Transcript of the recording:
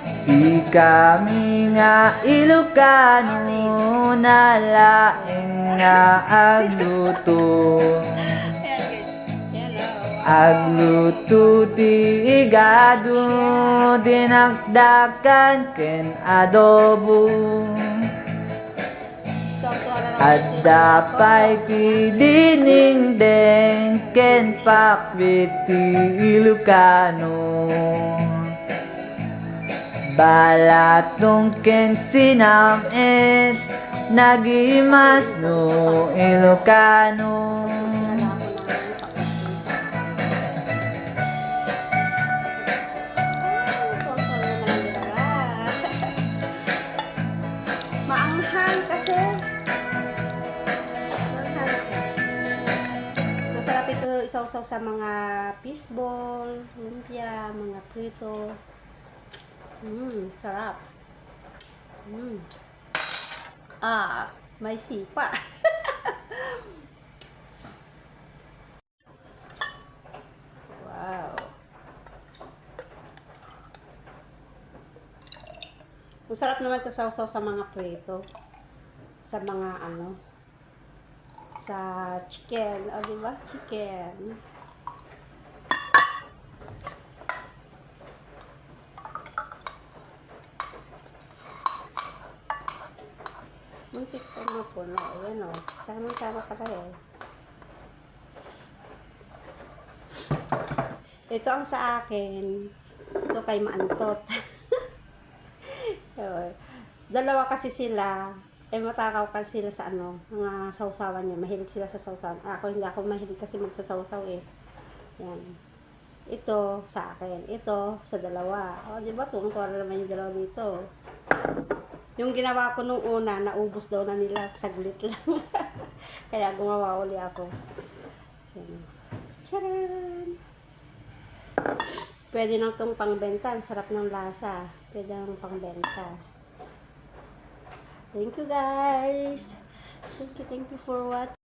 Si kami nga Ilocano, nalaing nga agluto. Agluto ti igado, dinakdakan ken adobo. At dapay ti diningdeng ken pakwit ti Ilocano. Balatong ken sinamit, nagimas no Ilocano. Maanghang kasi. Masarap ito isaw-saw sa mga fishball, lumpia, mga prito. Sarap. May sipa. Wow. Masarap naman ito sausaw sa mga prito. Sa mga sa chicken. O, diba? Chicken. Muntik pa mo po, no? Ayan, o. Tamang-tama pala, eh. Ito ang sa akin. Ito kay Maantot. Dalawa kasi sila. Matakaw kasi sila sa mga sausawan niya. Mahilig sila sa sausawan. Ako, hindi ako mahilig kasi magsasawsaw, eh. Yan. Ito sa akin. Ito sa dalawa. O, diba? Tuwang-tuwa naman yung dalawa dito. Yung ginawa ko nung una, naubos daw na nila, saglit lang. Kaya gumawa uli ako. Charan! Pwede nang itong pangbenta. Ang sarap ng lasa. Pwede nang pangbenta. Thank you guys! Thank you for watching.